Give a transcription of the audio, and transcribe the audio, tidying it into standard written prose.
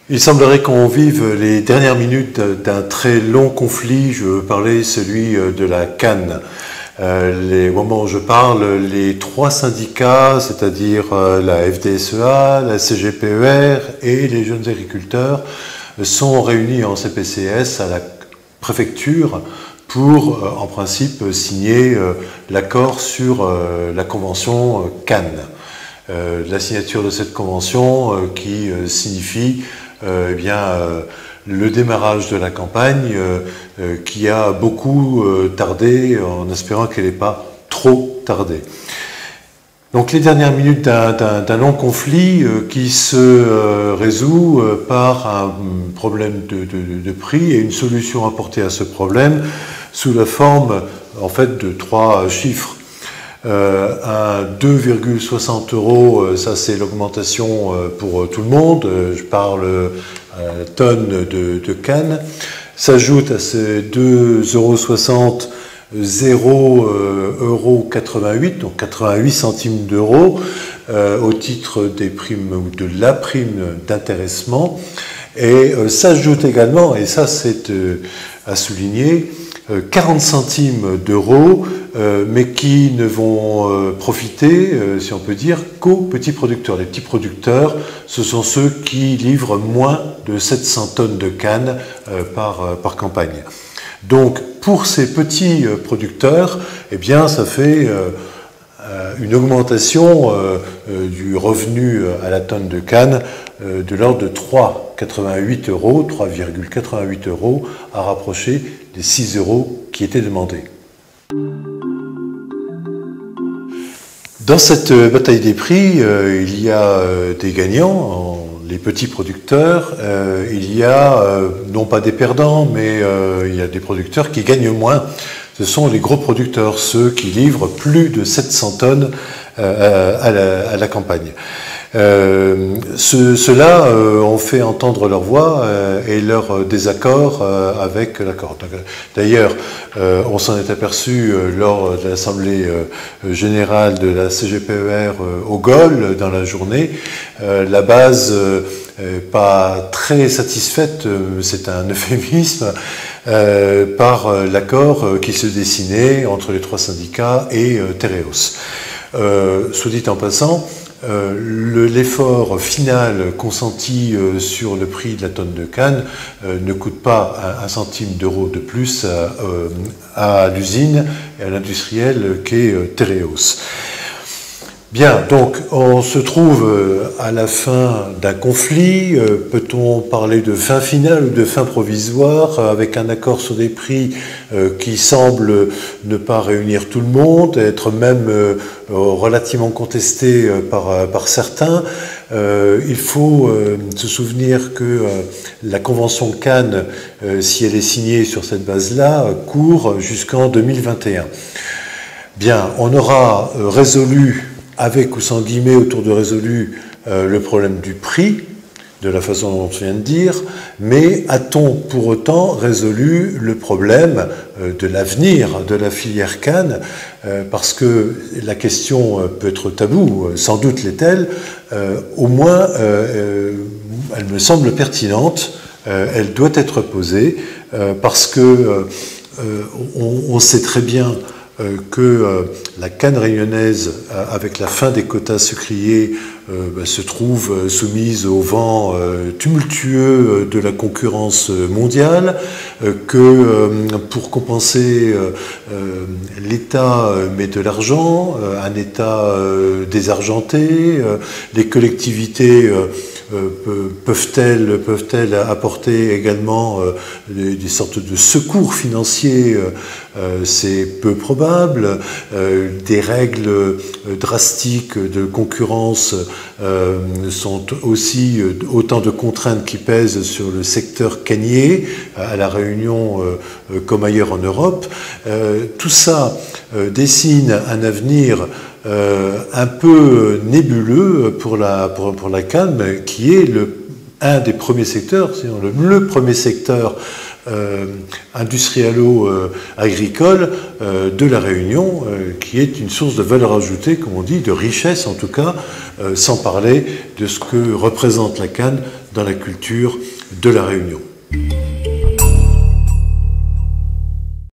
Il semblerait qu'on vive les dernières minutes d'un très long conflit. Je veux parler celui de la canne. Au moment où je parle, les trois syndicats, c'est-à-dire la FDSEA, la CGPER et les jeunes agriculteurs, sont réunis en CPCS à la préfecture pour, en principe, signer l'accord sur la convention Cannes. La signature de cette convention qui signifie le démarrage de la campagne qui a beaucoup tardé en espérant qu'elle n'ait pas trop tardé. Donc les dernières minutes d'un long conflit qui se résout par un problème de prix et une solution apportée à ce problème sous la forme en fait de trois chiffres. À 2,60 €, ça c'est l'augmentation pour tout le monde, je parle tonnes de canne, s'ajoute à ces 2,60 €, 0,88 €, donc 88 centimes d'euros au titre des primes ou de la prime d'intéressement, et s'ajoute également, et ça c'est à souligner, 40 centimes d'euros, mais qui ne vont profiter, si on peut dire, qu'aux petits producteurs. Les petits producteurs, ce sont ceux qui livrent moins de 700 tonnes de canne par campagne. Donc, pour ces petits producteurs, eh bien, ça fait une augmentation du revenu à la tonne de canne de l'ordre de 3,88 €, 3,88 € à rapprocher des 6 € qui étaient demandés. Dans cette bataille des prix, il y a des gagnants, les petits producteurs, il y a non pas des perdants, mais il y a des producteurs qui gagnent moins. Ce sont les gros producteurs, ceux qui livrent plus de 700 tonnes à la campagne. Ceux-là ont fait entendre leur voix et leur désaccord avec l'accord. D'ailleurs, on s'en est aperçu lors de l'Assemblée générale de la CGPER au Gaulle dans la journée. La base pas très satisfaite, c'est un euphémisme, par l'accord qui se dessinait entre les trois syndicats et Tereos. Soit dit en passant, l'effort final consenti sur le prix de la tonne de canne ne coûte pas 1 centime d'euro de plus à l'usine et à l'industriel qu'est Tereos. Bien, donc on se trouve à la fin d'un conflit. Peut-on parler de fin finale ou de fin provisoire avec un accord sur des prix qui semble ne pas réunir tout le monde, être même relativement contesté par certains. Il faut se souvenir que la convention Cannes, si elle est signée sur cette base-là, court jusqu'en 2021. Bien, on aura résolu, avec ou sans guillemets autour de résolu, le problème du prix, de la façon dont on vient de dire, mais a-t-on pour autant résolu le problème de l'avenir de la filière canne, parce que la question peut être taboue, sans doute l'est-elle, au moins elle me semble pertinente, elle doit être posée, parce que on sait très bien que la canne réunionnaise, avec la fin des quotas sucriers, se trouve soumise au vent tumultueux de la concurrence mondiale, que pour compenser, l'État met de l'argent, un État désargenté, les collectivités peuvent-elles apporter également des sortes de secours financiers, c'est peu probable. Des règles drastiques de concurrence sont aussi autant de contraintes qui pèsent sur le secteur cannier, à La Réunion comme ailleurs en Europe. Tout ça dessine un avenir un peu nébuleux pour la canne, qui est un des premiers secteurs, sinon le premier secteur industrialo-agricole de la Réunion, qui est une source de valeur ajoutée, comme on dit, de richesse en tout cas, sans parler de ce que représente la canne dans la culture de la Réunion.